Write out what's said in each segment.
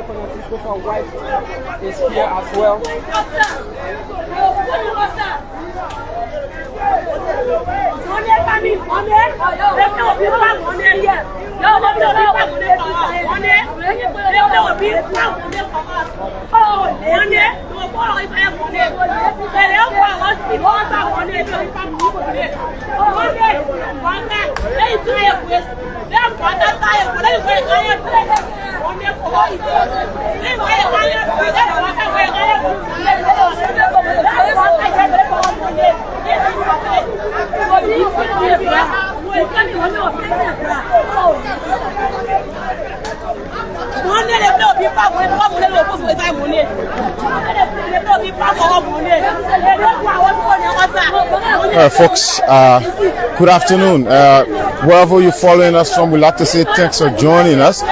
Fonati Koffa's wife is here as well. Folks, good afternoon. Wherever you're following us from, we'd like to say thanks for joining us.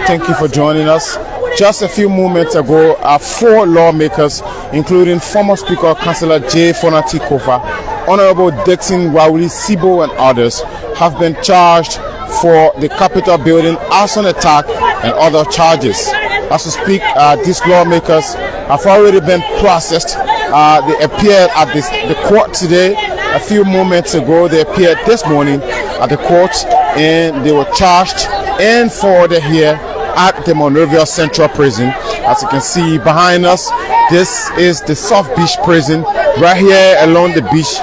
Thank you for joining us. Just a few moments ago, 4 lawmakers, including former Speaker Councillor J. Fonati Koffa, Honorable Dixon Wawuli Sibo and others, have been charged for the Capitol building arson attack and other charges. As we speak, these lawmakers have already been processed. They appeared at the court today. A few moments ago, they appeared this morning at the court, and they were charged and forwarded here at the Monrovia Central Prison. As you can see behind us, this is the South Beach Prison. Right here along the beach,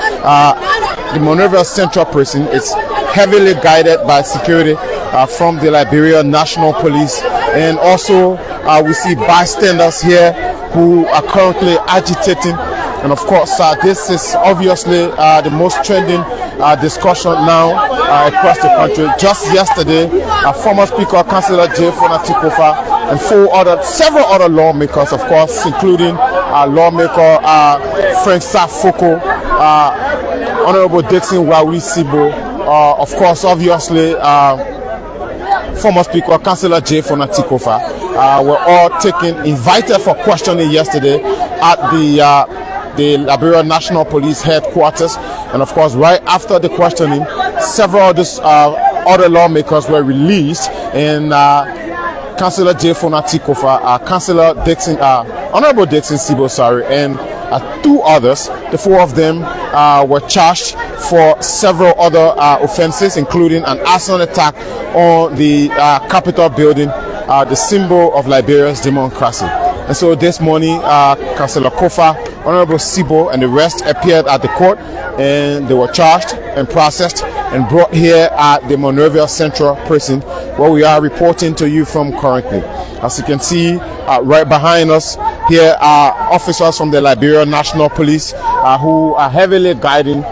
the Monrovia Central Prison is heavily guided by security from the Liberia National Police, and also we see bystanders here who are currently agitating. And of course, this is obviously the most trending discussion now across the country. Just yesterday, former Speaker Councillor J. Fonati Koffa and several other lawmakers, of course, including lawmaker Frank Safoko, Honorable Dixon Wawuli Sibo, of course, obviously, former Speaker Councillor J. Fonati Koffa, were all invited for questioning yesterday at the Liberia National Police headquarters. And of course, right after the questioning, several other lawmakers were released, and Councillor J. Fonati Koffa, Honorable Dixon Sibo, and 2 others. The 4 of them were charged for several other offenses, including an arson attack on the Capitol building, the symbol of Liberia's democracy. And so this morning, Councillor Koffa, Honorable Sibo, and the rest appeared at the court, and they were charged and processed and brought here at the Monrovia Central Prison, where we are reporting to you from currently. As you can see, right behind us here are officers from the Liberia National Police who are heavily guiding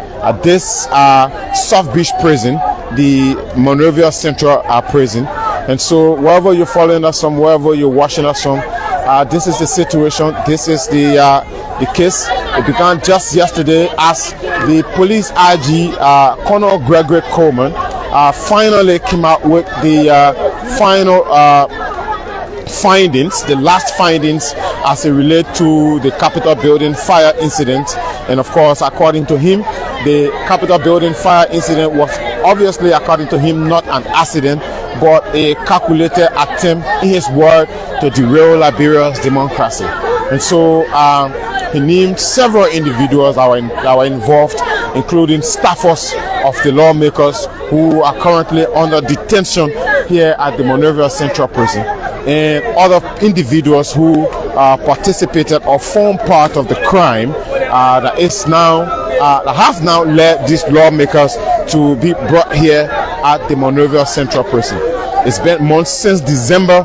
this South Beach Prison, the Monrovia Central Prison. And so wherever you're following us from, wherever you're watching us from, this is the situation. This is the case. It began just yesterday as the police IG, Colonel Gregory Coleman, finally came out with the final findings, the last findings as it relates to the Capitol building fire incident. And of course, according to him, the Capitol building fire incident was obviously, according to him, not an accident, but a calculated attempt, in his word, to derail Liberia's democracy. And so he named several individuals that were involved, including staffers of the lawmakers who are currently under detention here at the Monrovia Central Prison, and other individuals who participated or formed part of the crime that has now led these lawmakers to be brought here at the Monrovia Central Prison. It's been months since December.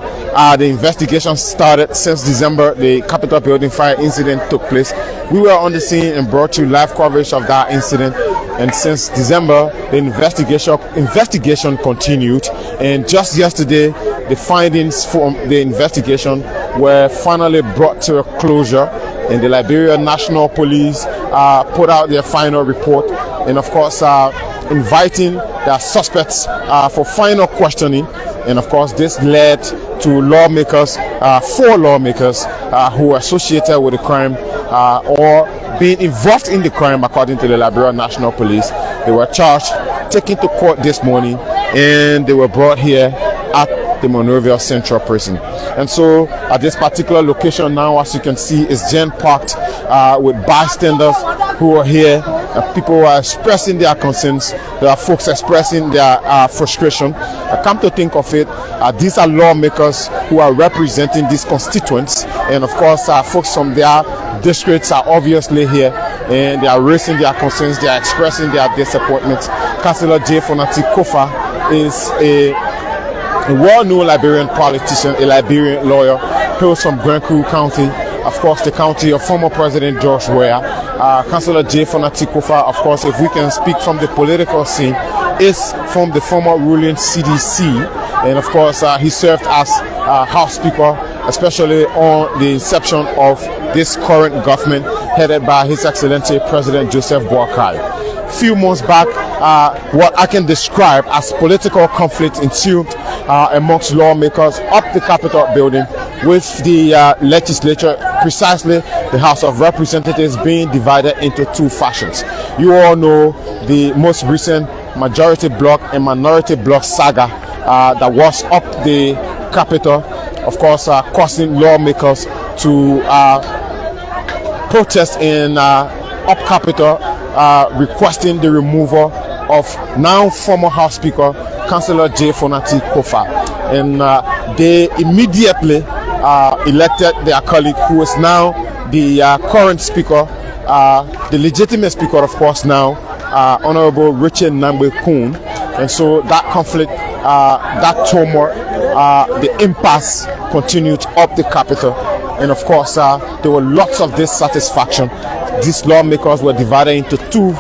The investigation started. Since December, the Capitol building fire incident took place. We were on the scene and brought you live coverage of that incident. And since December, the investigation continued. And just yesterday, the findings from the investigation were finally brought to a closure. And the Liberia National Police put out their final report. And of course, inviting their suspects for final questioning. And of course, this led to lawmakers 4 lawmakers who were associated with the crime or being involved in the crime, according to the Liberia National Police. They were charged, taken to court this morning, and they were brought here at the Monrovia Central Prison. And so at this particular location now, as you can see, is jam-packed with bystanders who are here. People who are expressing their concerns. There are folks expressing their frustration. Come to think of it, these are lawmakers who are representing these constituents, and of course folks from their districts are obviously here, and they are raising their concerns, they are expressing their disappointment. Councillor Fonati Koffa is a well-known Liberian politician, a Liberian lawyer, hails from Grencoe County, of course the county of former President George Weah. Councillor Fonati Koffa, of course, if we can speak from the political scene, is from the former ruling CDC, and of course he served as House Speaker, especially on the inception of this current government headed by His Excellency President Joseph Boakai. Few months back, what I can describe as political conflict ensued amongst lawmakers up the Capitol building, with the legislature, precisely the House of Representatives, being divided into 2 factions. You all know the most recent majority bloc and minority bloc saga that was up the Capitol, of course causing lawmakers to protest in up Capitol, requesting the removal of now former House Speaker Councillor Fonati Koffa, and they immediately elected their colleague, who is now the current Speaker, the legitimate Speaker, of course, now Honorable Richard Nambwe Koon. And so that conflict, that turmoil, the impasse continued up the Capitol, and of course there were lots of dissatisfaction. These lawmakers were divided into 2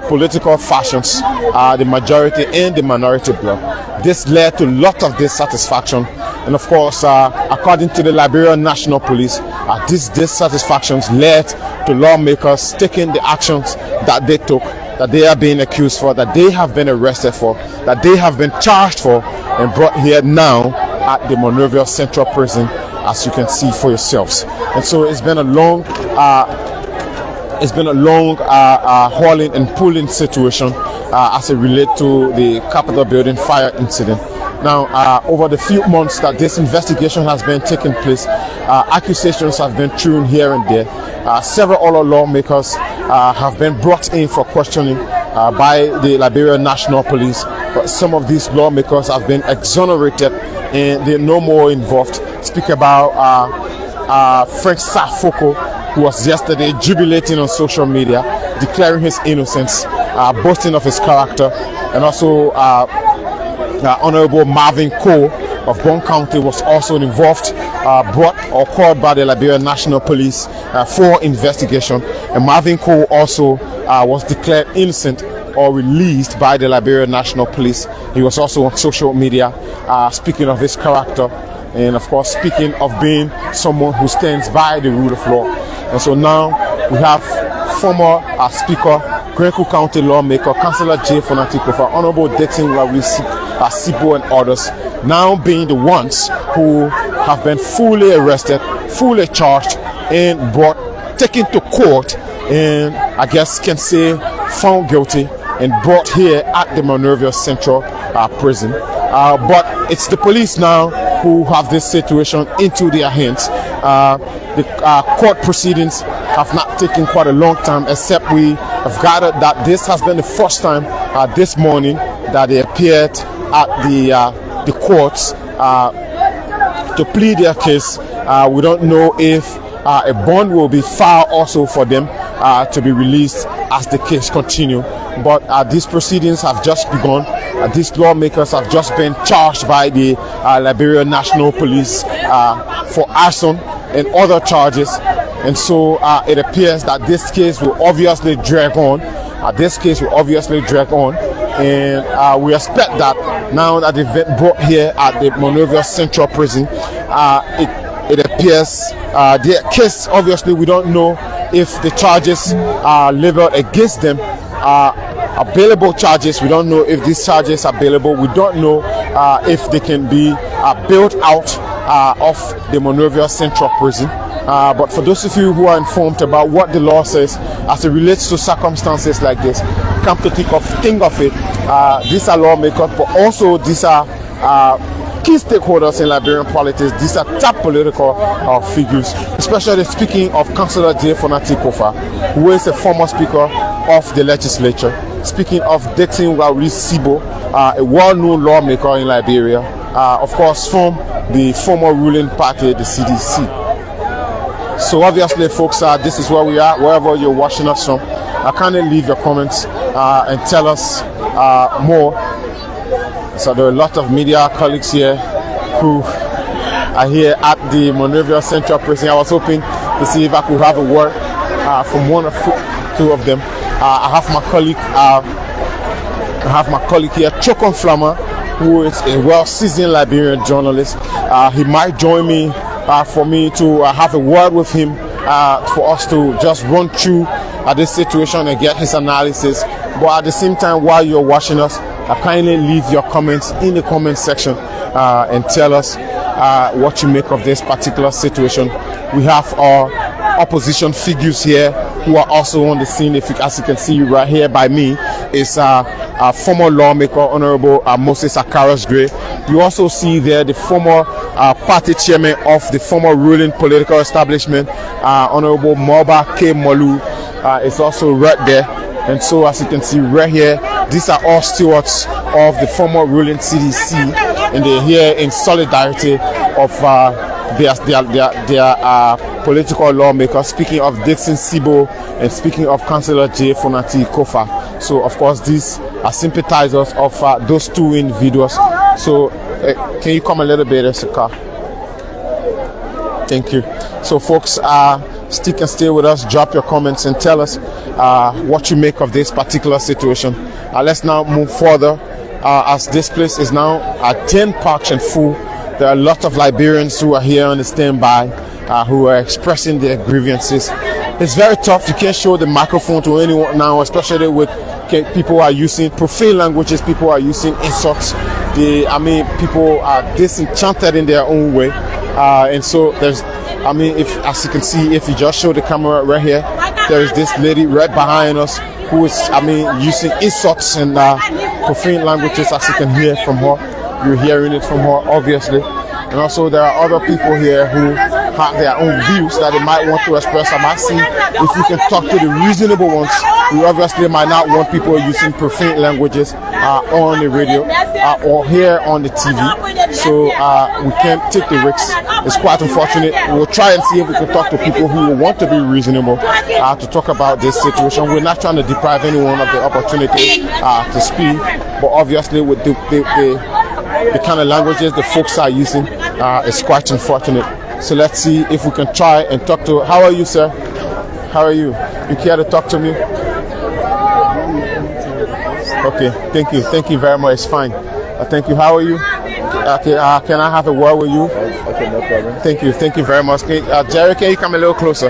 political factions, the majority and the minority bloc. This led to a lot of dissatisfaction, and of course according to the Liberian National Police, these dissatisfactions led to lawmakers taking the actions that they took, that they are being accused for, that they have been arrested for, that they have been charged for, and brought here now at the Monrovia Central Prison, as you can see for yourselves. And so it's been a long hauling and pulling situation as it relates to the Capitol building fire incident. Now, over the few months that this investigation has been taking place, accusations have been thrown here and there. Several other lawmakers have been brought in for questioning by the Liberian National Police, but some of these lawmakers have been exonerated and they're no more involved. Speak about Frank Safoko, who was yesterday jubilating on social media, declaring his innocence, boasting of his character, and also Honorable Marvin Cole of Bon County was also involved, brought or called by the Liberian National Police for investigation, and Marvin Cole also was declared innocent or released by the Liberian National Police. He was also on social media speaking of his character, and of course speaking of being someone who stands by the rule of law. And so now we have former Speaker, Grencoe County lawmaker, Councillor Fonati Koffa, Honorable Detained Sibo, and others now being the ones who have been fully arrested, fully charged, and taken to court, and I guess can say found guilty and brought here at the Monrovia Central Prison. But it's the police now who have this situation into their hands. The court proceedings have not taken quite a long time, except we have gathered that this has been the first time this morning that they appeared at the courts to plead their case. We don't know if a bond will be filed also for them to be released as the case continues. But these proceedings have just begun. These lawmakers have just been charged by the Liberian National Police for arson and other charges. And so it appears that this case will obviously drag on. And we expect that now that they've been brought here at the Monrovia Central Prison, it appears their case, obviously we don't know if the charges are leveled against them, available charges. We don't know if these charges are available. We don't know if they can be built out of the Monrovia Central Prison. But for those of you who are informed about what the law says as it relates to circumstances like this, come to think of it, these are lawmakers, but also these are key stakeholders in Liberian politics. These are top political figures, especially speaking of Councillor J. Fonati Koffa, who is a former speaker of the legislature. Speaking of Detained Sibo, a well-known lawmaker in Liberia, of course from the former ruling party, the CDC. So obviously, folks, this is where we are, wherever you're watching us from. Kindly leave your comments and tell us more. So there are a lot of media colleagues here who are here at the Monrovia Central Prison. I was hoping to see if I could have a word from one or two of them. I have my colleague here, Chokon Flammer, who is a well-seasoned Liberian journalist. He might join me for me to have a word with him for us to just run through this situation and get his analysis. But at the same time, while you're watching us, kindly leave your comments in the comment section and tell us what you make of this particular situation. We have our opposition figures here who are also on the scene. As you can see right here by me is former lawmaker Honorable Moses Akaras Gray. You also see there the former party chairman of the former ruling political establishment, Honorable Moba K. Molu, is also right there. And so as you can see right here, these are all stewards of the former ruling CDC, and they're here in solidarity of their political lawmakers. Speaking of Dixon Sibo and speaking of Councillor J. Fonati Koffa. So of course these are sympathizers of those two individuals. So can you come a little bit, Esika? Thank you. So folks, stick and stay with us, drop your comments and tell us what you make of this particular situation. Let's now move further as this place is now at 10 parks and full. There are a lot of Liberians who are here on the standby who are expressing their grievances. It's very tough. You can't show the microphone to anyone now, especially with people are using profane languages, people are using insults. People are disenchanted in their own way. And so there's, if as you can see, if you just show the camera right here, there is this lady right behind us who is, using insults and profane languages, as you can hear from her. You're hearing it from her, obviously. And also there are other people here who have their own views that they might want to express. I might see if you can talk to the reasonable ones who obviously might not want people using profane languages on the radio or here on the TV. So we can't take the risks. It's quite unfortunate. We'll try and see if we can talk to people who want to be reasonable to talk about this situation. We're not trying to deprive anyone of the opportunity to speak, but obviously with the kind of languages the folks are using, it's quite unfortunate. So let's see if we can try and talk to. How are you, sir? How are you? You care to talk to me? Okay, thank you very much. It's fine. Thank you. How are you? Okay, can I have a word with you? Okay, no problem. Thank you very mumuch. Jerry, can you come a little closer?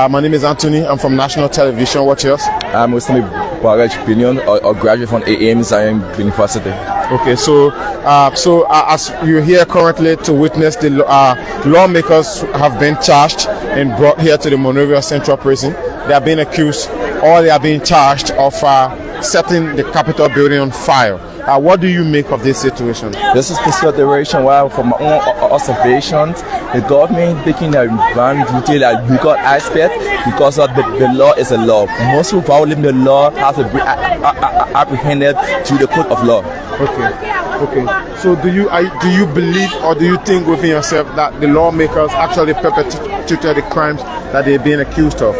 My name is Anthony. I'm from National Television. What's yours? I'm Muslim Barrage Opinion, or graduate from AAM Zion University. Okay, so as you're here currently to witness the lawmakers have been charged and brought here to the Monrovia Central Prison. They are being accused, or they are being charged of setting the Capitol building on fire. What do you make of this situation? This is the situation where, from my own observations, the government taking a very detailed and legal aspect because of the law is a law. Most who violate the law have to be apprehended to the court of law. Okay. So do you believe or do you think within yourself that the lawmakers actually perpetrated the crimes that they're being accused of?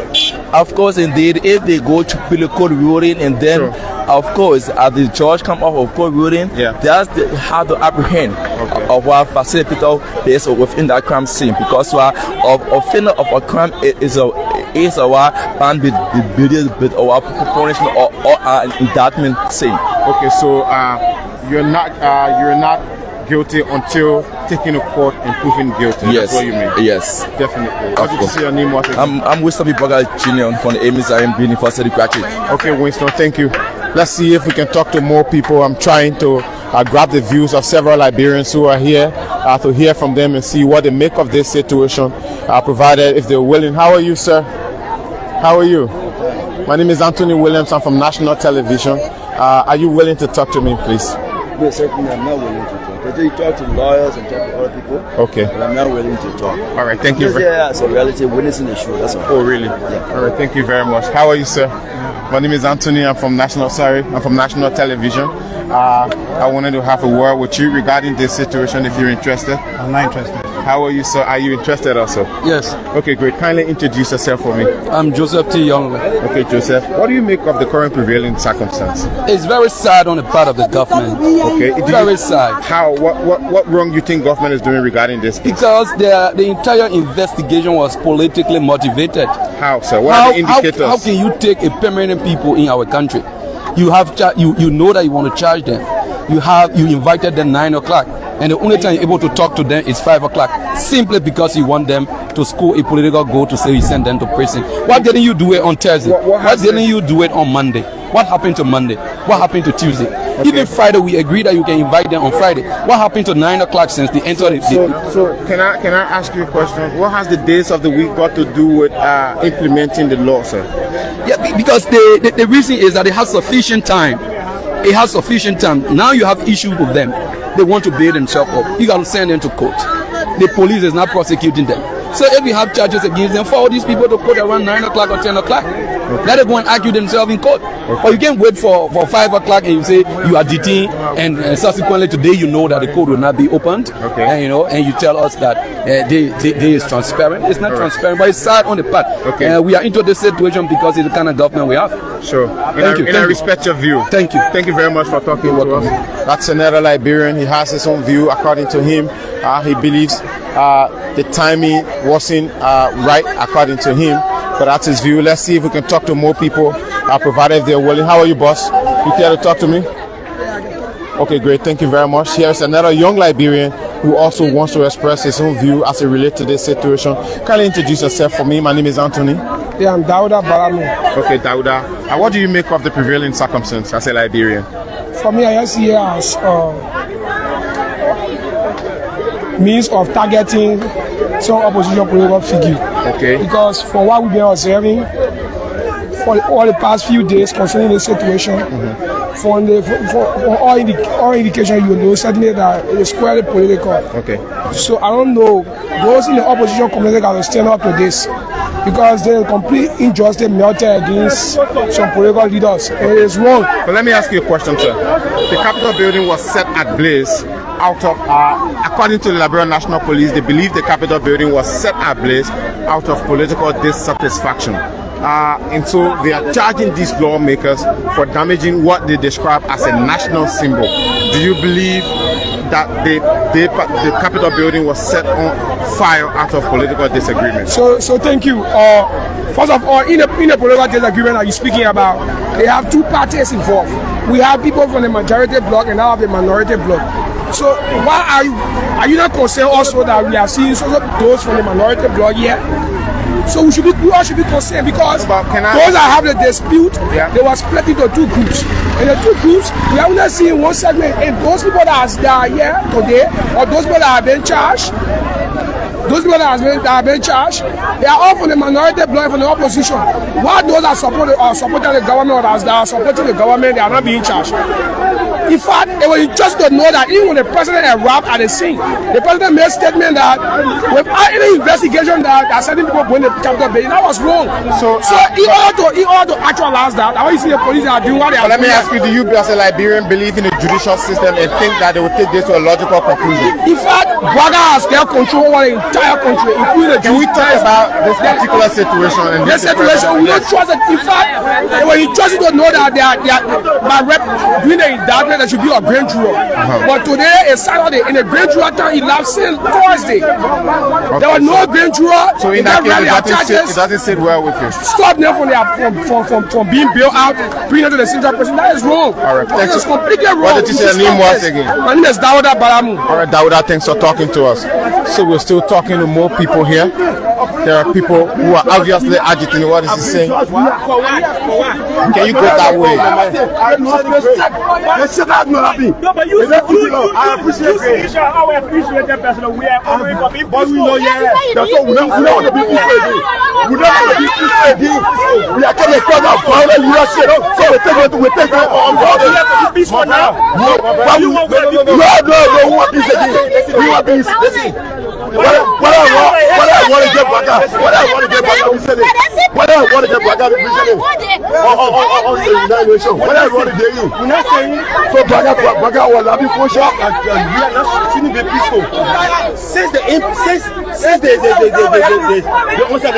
Of course, indeed, if they go to the court ruling and then, of course, as the judge come up with court ruling, that's how to apprehend of what facilitator is within that crime scene, because of offender of a crime is a ban with our punishment or indictment scene. Okay, so you're not guilty until taking a court and proven guilty. Yes. That's what you mean? Yes. Definitely. How did you say your name was? I'm Winston Biboga Jr. from the AAM Zion University graduate. Okay, Winston, thank you. Let's see if we can talk to more people. I'm trying to grab the views of several Liberians who are here to hear from them and see what they make of this situation, provided if they're willing. How are you, sir? How are you? My name is Anthony Williams. I'm from National Television. Are you willing to talk to me, please? No, certainly I'm not willing to talk. You talk to lawyers and talk to other people. Okay. But I'm not willing to talk. All right, thank you. Yeah, it's a reality, witnessing the show, that's all. Oh, really? Yeah. All right, thank you very much. How are you, sir? My name is Anthony. I'm from National Television. I wanted to have a word with you regarding this situation, if you're interested. I'm not interested. How are you, sir? Are you interested also? Yes. Okay, great. Kindly introduce yourself for me. I'm Joseph T. Young. Okay, Joseph. What do you make of the current prevailing circumstance? It's very sad on the part of the government. Okay. Very sad. How? What wrong do you think government is doing regarding this? Because the entire investigation was politically motivated. How, sir? What are the indicators? How can you take a permanent people in our country? You have you know that you want to charge them. You invited them 9 o'clock. And the only time you're able to talk to them is 5 o'clock, simply because you want them to score a political goal to say you send them to prison. Why didn't you do it on Thursday? Why didn't you do it on Monday? What happened to Monday? What happened to Tuesday? Okay. Even Friday, we agreed that you can invite them on Friday. What happened to 9 o'clock since they entered So can I ask you a question? What has the days of the week got to do with implementing the law, sir? Yeah, because the reason is that it has sufficient time. It has sufficient time. Now you have issues with them. They want to bail themselves up. You got to send them to court. The police is not prosecuting them. So if you have charges against them, follow these people to court around 9 o'clock or 10 o'clock. Okay. Let them go and argue themselves in court. Okay. Or you can wait for 5 o'clock and you say you are detained, and subsequently today you know that the court will not be opened. Okay. And you tell us that they is transparent. It's not transparent, but it's sad on the part. Okay. We are into this situation because it's the kind of government we have. Sure. Thank you. I respect your view. Thank you. Thank you very much for talking to us. That's another Liberian. He has his own view. According to him, he believes the timing wasn't right, according to him. But that's his view. Let's see if we can talk to more people, provided if they're willing. How are you, boss? You care to talk to me? Okay, great. Thank you very much. Here's another young Liberian who also wants to express his own view as it relates to this situation. Kindly introduce yourself for me. My name is Anthony. Yeah, I'm Dauda Baramu. Okay, Dauda. What do you make of the prevailing circumstance as a Liberian? For me, I see it as means of targeting some opposition political figure. Okay. Because from what we've been observing for all the past few days concerning the situation, from all indication, you know certainly that it's squarely political. Okay. So I don't know, those in the opposition community got to stand up to this, because there's complete injustice melted against some political leaders. It is wrong. But let me ask you a question, sir. The Capitol building was set ablaze out of, according to the Liberian National Police, they believe the Capitol building was set ablaze out of political dissatisfaction. And so they are charging these lawmakers for damaging what they describe as a national symbol. Do you believe that the Capitol building was set on fire out of political disagreement? So thank you. First of all, in a political disagreement that you're speaking about, they have two parties involved. We have people from the majority bloc and now have the minority bloc. So why are you not concerned also that we are seeing those from the minority bloc here? So we all should be concerned, because those that have the dispute, they were split into two groups. In the two groups, we are only seeing one segment, and those people that are here today, or those people that have been charged, they are all from the minority bloc, from the opposition. While those that supporting the government, or that are supporting the government, they are not being charged. In fact, it was just to know that even when the president arrived at the scene, the president made a statement that without any investigation that certain people going to Capitol building, that was wrong. So in order to actualize that, I want you to see the police are doing what they are doing. Let me ask you, do you as a Liberian believe in the judicial system and think that they will take this to a logical conclusion? In fact, Braga has their control over the entire country, including the Can we talk about this particular situation? And this situation, we don't trust it. In fact, when you trust it to know that they are by rep doing the indictment, there should be a grand jury. But today is Saturday, and the grand jury time he left since Thursday. There was no grand jury. So in that case, it doesn't sit well with you. Stop them from being bailed out, bring them to the central prison. That is wrong. All right, that is completely wrong. What did you say your name was again? My name is Dauda Baramu. All right, Dauda, thanks for talking to us. So we're still talking to more people here. there are people who are obviously agitating what is he saying. Can you go that way? No, but you appreciate that person. We are always for being peaceful. That's what we don't want to be peaceful. We don't want to be peaceful. We are coming from a violent USA. So we take it on board. We have to be peaceful now. No, we want peace again. We want peace. Listen. What I want to get back out. What I want to get back out. What I want to get back out. What I want to get you. We're not saying. So back out. Will I be for sure? We are not shouldn't be peaceful. Since the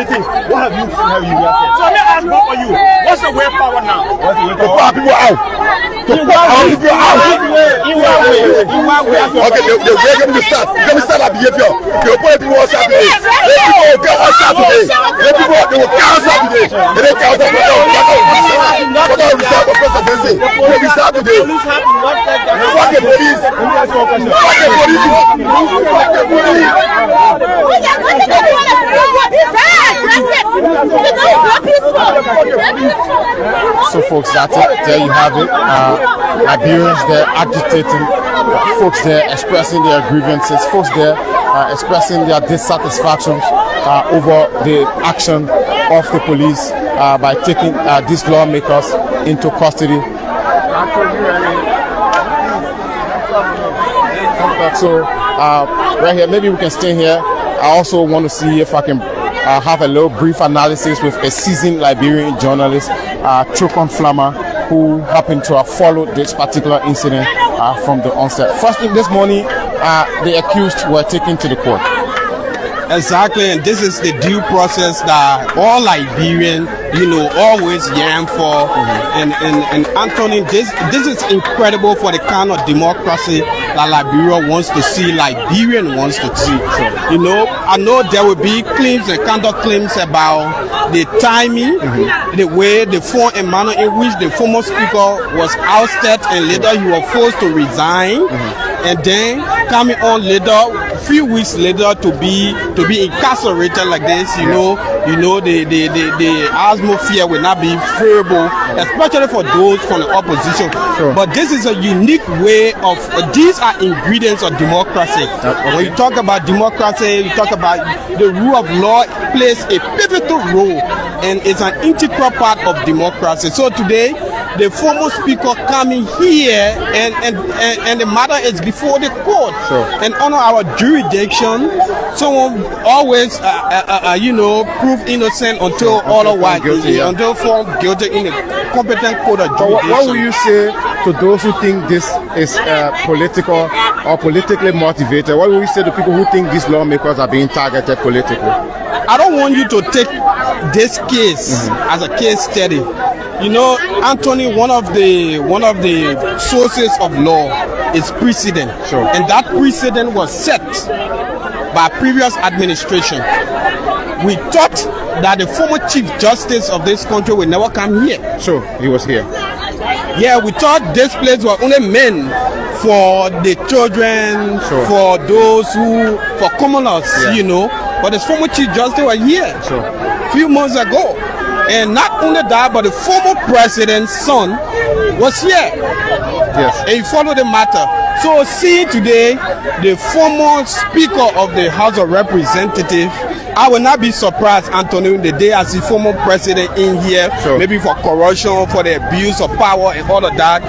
thing, what have you said? So let me ask one for you. What's the way forward now? To put people out. To put people out. Okay, they're going to start. They're going to start that behavior. They'll put people on Saturday. People will get on Saturday. They will get on Saturday. They don't get on Saturday. What are we starting for presidency? They will start today. Fuck the police. Fuck the police. Fuck the police. So folks, that's it. There you have it. Liberians there agitating, folks there expressing their grievances, folks there expressing their dissatisfaction over the action of the police by taking these lawmakers into custody. So right here, maybe we can stay here. I also want to see if I can have a little brief analysis with a seasoned Liberian journalist, Chokon Flammer, who happened to have followed this particular incident from the onset. First thing this morning, the accused were taken to the court. Exactly, and this is the due process that all Liberians, always yearn for. And Anthony, this is incredible for the kind of democracy that Liberia wants to see, Liberian wants to see. I know there will be claims and counterclaims about the timing, the way, the form and manner in which the former speaker was ousted and later he was forced to resign. And then coming on later, a few weeks later, to be incarcerated like this, the atmosphere will not be favorable, especially for those from the opposition. Sure. But this is a unique way of, these are ingredients of democracy. When you talk about democracy, you talk about the rule of law plays a pivotal role and it's an integral part of democracy. So today, the former speaker coming here and the matter is before the court. Sure. And under our jurisdiction, someone always prove innocent until otherwise until found guilty in a competent court of jurisdiction. What will you say to those who think this is political or politically motivated? What will you say to people who think these lawmakers are being targeted politically? I don't want you to take this case as a case study. Anthony, one of the sources of law is precedent. Sure. And that precedent was set by previous administration. We thought that the former Chief Justice of this country will never come here. Sure, he was here. Yeah, we thought this place was only meant for the children, for those for commoners, But the former Chief Justice was here a few months ago. And not only that, but the former president's son was here. Yes. And he followed the matter. So see today, the former Speaker of the House of Representatives, I will not be surprised, Anthony, the day I see former president in here, maybe for corruption, for the abuse of power and all of that.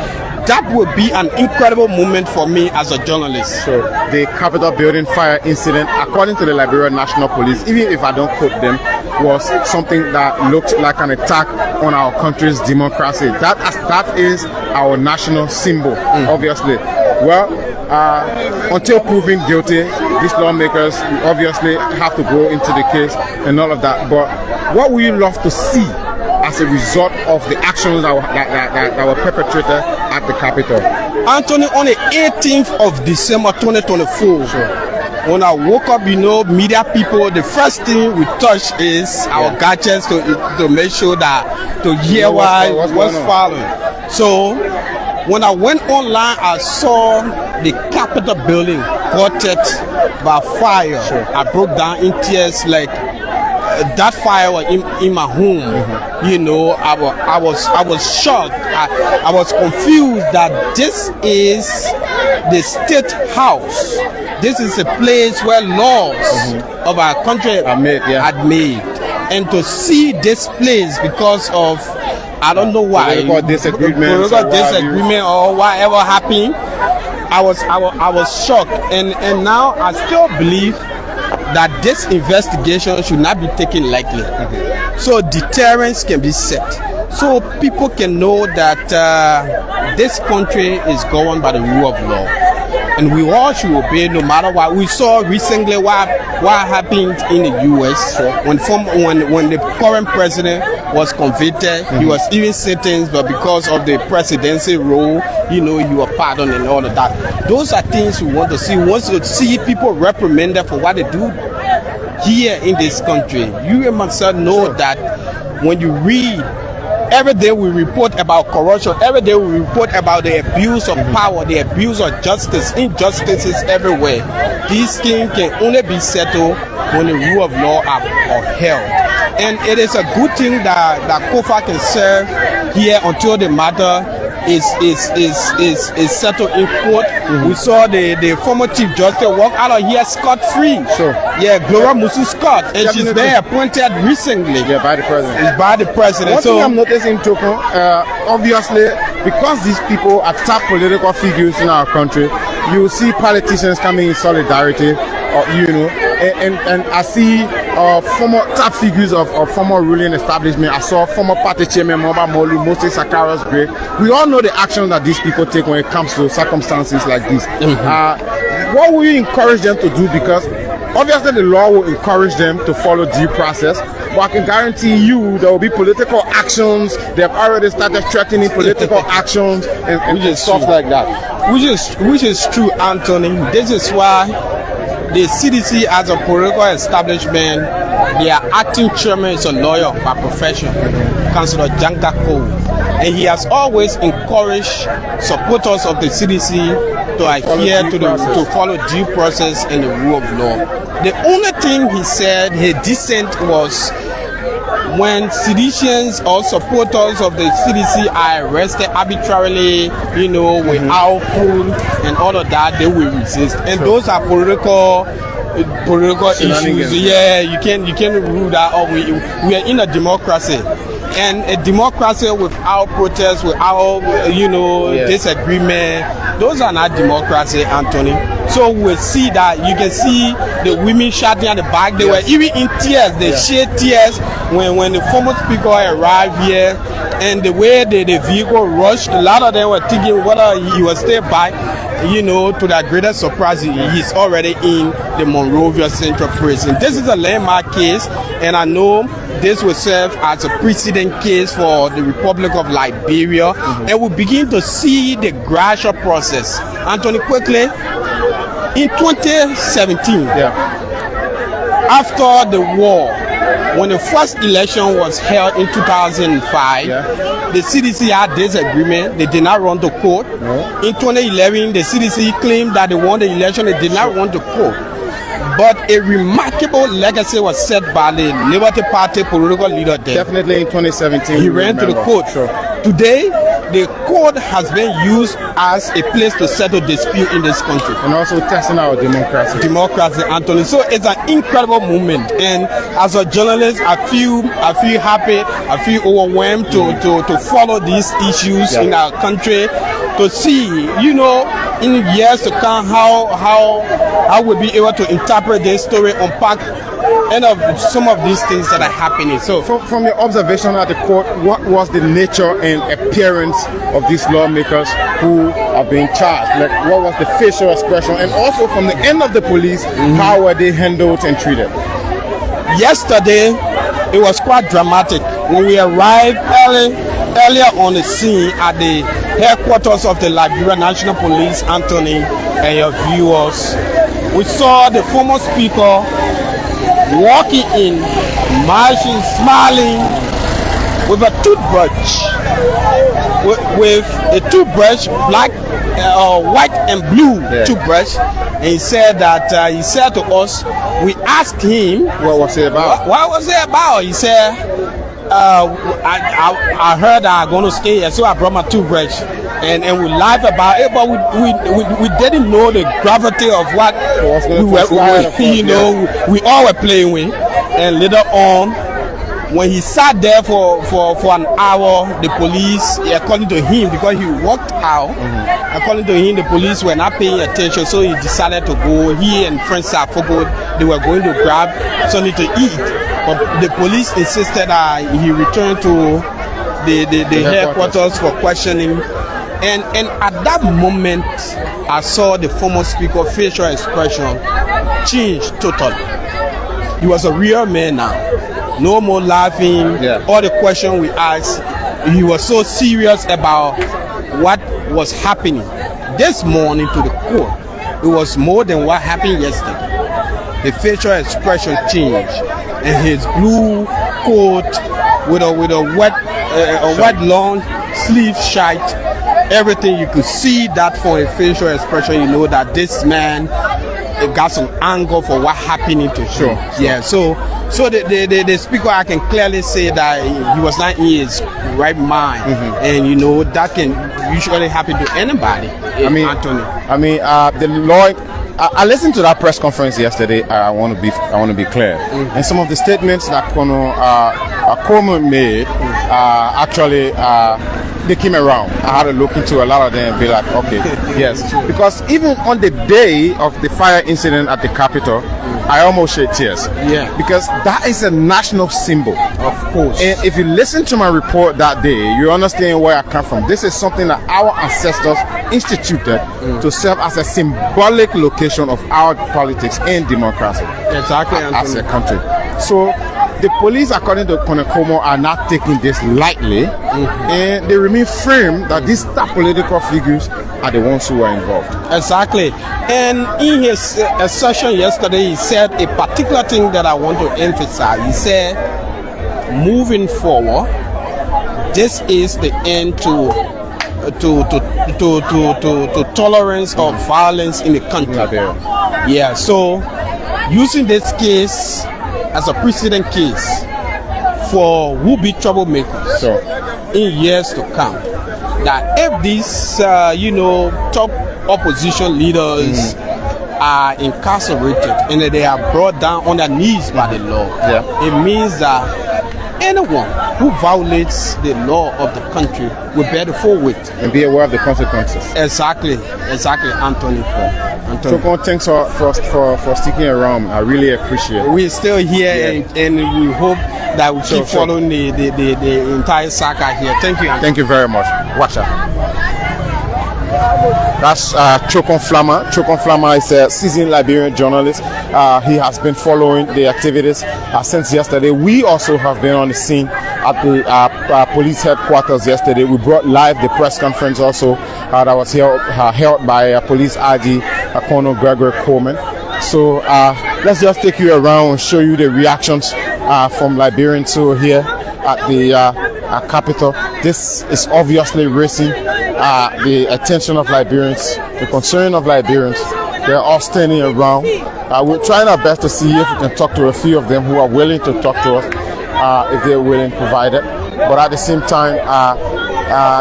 That would be an incredible moment for me as a journalist. So the Capitol building fire incident, according to the Liberian National Police, even if I don't quote them, was something that looked like an attack on our country's democracy. That is our national symbol, obviously. Well, until proven guilty, these lawmakers obviously have to go into the case and all of that. But what would you love to see as a result of the actions that were perpetrated at the Capitol? Anthony, on the 18th of December 2024, when I woke up, media people, the first thing we touch is our gadgets to make sure that, to hear what's following. So, when I went online, I saw the Capitol building got by fire. I broke down in tears like, that fire was in my home, you know, I was shocked. I was confused that this is the state house. This is a place where laws of our country are made. And to see this place because of, I don't know why, political disagreement or whatever happened, I was shocked. And now I still believe that this investigation should not be taken lightly. So deterrence can be set. So people can know that this country is governed by the rule of law. And we all should obey no matter what. We saw recently what happened in the U.S. when the current president was convicted. He was even sentenced, but because of the presidency role, you know, you were pardoned and all of that. Those are things we want to see. We want to see people reprimanded for what they do here in this country. You must know that when you read, every day we report about corruption. Every day we report about the abuse of power, the abuse of justice, injustices everywhere. These things can only be settled when the rule of law are held. And it is a good thing that Koffa can serve here until the matter is settled in court. We saw the former Chief Justice walk out of here scot-free. Yeah, Gloria Musu Scott, and she's been appointed recently. Yeah, by the president. It's by the president. One thing I'm noticing, Toko, obviously, because these people are top political figures in our country, you see politicians coming in solidarity, you know, and I see former top figures of former ruling establishment. I saw former party chairman Moba Molu, Moses Sakaros Gray. We all know the action that these people take when it comes to circumstances like this. What will you encourage them to do? Because obviously the law will encourage them to follow due process, but I can guarantee you there will be political actions. They have already started threatening political actions and stuff like that. Which is true, Anthony. This is why the CDC as a political establishment, their acting chairman is a lawyer by profession, Councillor Janka Cole. And he has always encouraged supporters of the CDC to adhere to follow due process and the rule of law. The only thing he said, his dissent was when seditious or supporters of the CDC are arrested arbitrarily, you know, without proof and all of that, they will resist. And those are political issues. Yeah, you can rule that out. We are in a democracy. And a democracy without protest, without, you know, disagreement, those are not democracy, Anthony. So we'll see that. You can see the women shouting at the back. They were even in tears. They shed tears when the former speaker arrived here. And the way the vehicle rushed, a lot of them were thinking whether he was still back. You know, to their greatest surprise, he's already in the Monrovia Central Prison. This is a landmark case, and I know this will serve as a precedent case for the Republic of Liberia, and we begin to see the gradual process. Anthony, quickly, in 2017, after the war, when the first election was held in 2005, the CDC had disagreement. They did not run to court. In 2011, the CDC claimed that they won the election. They did not run to court. But a remarkable legacy was set by the Liberty Party political leader then. Definitely in 2017. He ran to the court. Today, the court has been used as a place to settle dispute in this country. And also testing our democracy. Democracy, Anthony. So it's an incredible movement. And as a journalist, I feel happy, I feel overwhelmed to follow these issues in our country, to see, you know, in years to come how we'll be able to interpret this story, unpack some of these things that are happening. So from your observation at the court, what was the nature and appearance of these lawmakers who are being charged? Like, what was the facial expression? And also from the end of the police, how were they handled and treated? Yesterday, it was quite dramatic. When we arrived earlier on the scene at the headquarters of the Liberia National Police, Anthony, and your viewers, we saw the former speaker walking in, marching, smiling, with a toothbrush, with a toothbrush, black, white and blue toothbrush. And he said that he said to us, we asked him, What was it about? What was it about? He said, I heard I'm going to stay here, so I brought my toothbrush. And we laughed about it, but we didn't know the gravity of what we all were playing with. And later on, when he sat there for an hour, the police, according to him, because he walked out, according to him, the police were not paying attention, so he decided to go. He and friends forgot they were going to grab something to eat. But the police insisted that he return to the headquarters for questioning. And at that moment, I saw the former speaker facial expression change totally. He was a real man now. No more laughing. All the questions we asked, he was so serious about what was happening this morning to the court. It was more than what happened yesterday. The facial expression changed, and his blue coat with a wet long sleeve shirt, everything you could see that for a facial expression, you know that this man got some anger for what happening to him. Yeah, so the speaker, I can clearly say that he was not in his right mind, and you know that can usually happen to anybody. Anthony. The law. I listened to that press conference yesterday. I want to be clear, and some of the statements that Coleman made actually. They came around. I had to look into a lot of them and be like, okay, yes. Because even on the day of the fire incident at the Capitol, I almost shed tears. Yeah. Because that is a national symbol. Of course. And if you listen to my report that day, you understand where I come from. This is something that our ancestors instituted to serve as a symbolic location of our politics and democracy. Exactly. As a country. So the police, according to Konekomo, are not taking this lightly, and they remain firm that these top political figures are the ones who are involved. Exactly. And in his session yesterday, he said a particular thing that I want to emphasize. He said, moving forward, this is the end to tolerance of violence in the country. Yeah. So, using this case as a precedent case for would-be troublemakers in years to come, that if these top opposition leaders are incarcerated and they are brought down on their knees by the law, it means that anyone who violates the law of the country will bear the full weight and be aware of the consequences. Exactly, Anthony. So, thanks for sticking around. I really appreciate it. We're still here, and we hope that we keep following the entire saga here. Thank you. Thank you very much. Watch out. That's Chokon Flama. Chokon Flama is a seasoned Liberian journalist. He has been following the activities since yesterday. We also have been on the scene at the police headquarters yesterday. We brought live the press conference also that was held by police IG Colonel Gregory Coleman. So let's just take you around and show you the reactions from Liberians who are here at the Capitol. This is obviously raising the attention of Liberians, the concern of Liberians. They're all standing around. We're trying our best to see if we can talk to a few of them who are willing to talk to us, if they're willing to provide it. But at the same time,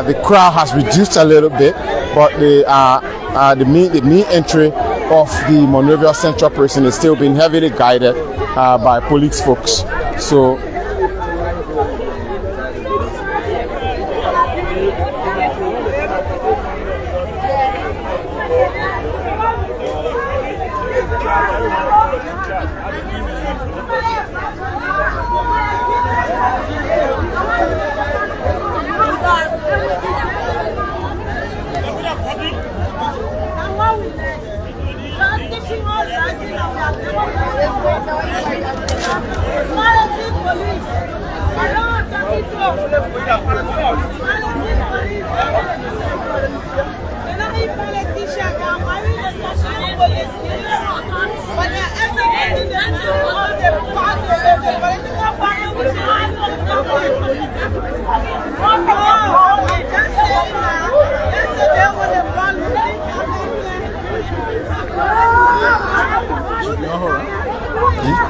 the crowd has reduced a little bit, but the main entry of the Monrovia Central Prison is still being heavily guided by police folks. So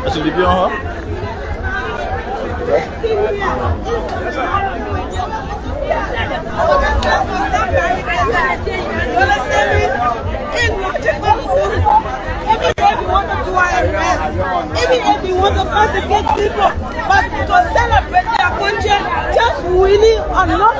I should leave you on her. Even if you want to persecute people, but to celebrate their country, just really are not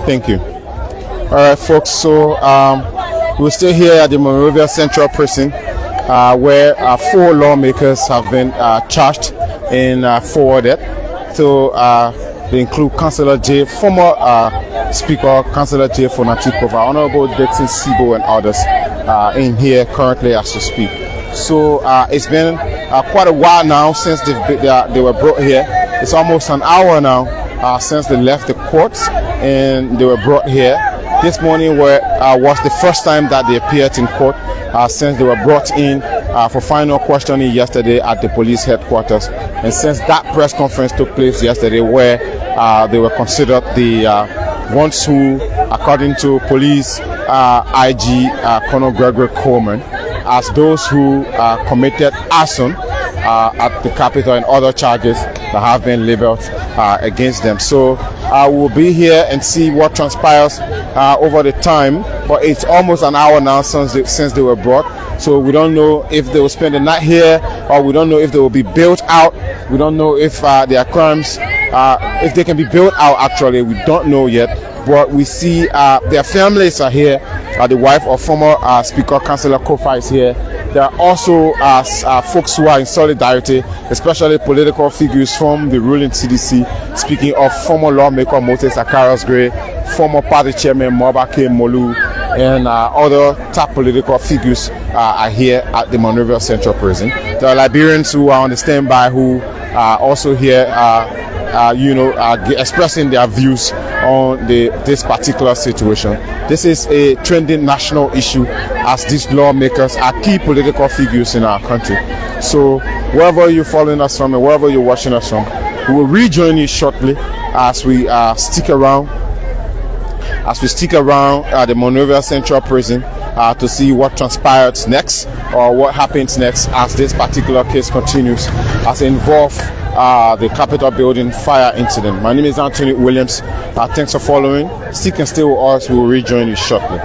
Thank you. All right, folks. So we're still here at the Monrovia Central Prison, where 4 lawmakers have been charged and forwarded. So they include Councillor J, former Speaker Councillor J Fonati Koffa, Honorable Dixon Sibo, and others in here currently as we speak. So it's been quite a while now since they were brought here. It's almost an hour now since they left the courts and they were brought here. This morning was the first time that they appeared in court since they were brought in for final questioning yesterday at the police headquarters. And since that press conference took place yesterday, where they were considered the ones who, according to police IG Colonel Gregory Coleman, as those who committed arson at the Capitol and other charges that have been labeled against them. So we'll be here and see what transpires over the time, but it's almost an hour now since they were brought. So we don't know if they will spend the night here, or we don't know if they will be built out. We don't know if their crimes, if they can be built out actually, we don't know yet. But we see their families are here. The wife of former Speaker Councillor Koffa is here. There are also folks who are in solidarity, especially political figures from the ruling CDC. Speaking of former lawmaker Moses Akaras Gray, former party chairman Mobake Molu, and other top political figures are here at the Monrovia Central Prison. There are Liberians who are on the standby who are also here, expressing their views on this particular situation. This is a trending national issue, as these lawmakers are key political figures in our country. So wherever you're following us from and wherever you're watching us from, we will rejoin you shortly as we stick around at the Monrovia Central Prison to see what transpires next or what happens next as this particular case continues as it involves the Capitol building fire incident. My name is Anthony Williams. Thanks for following. Stick and stay with us. We'll rejoin you shortly.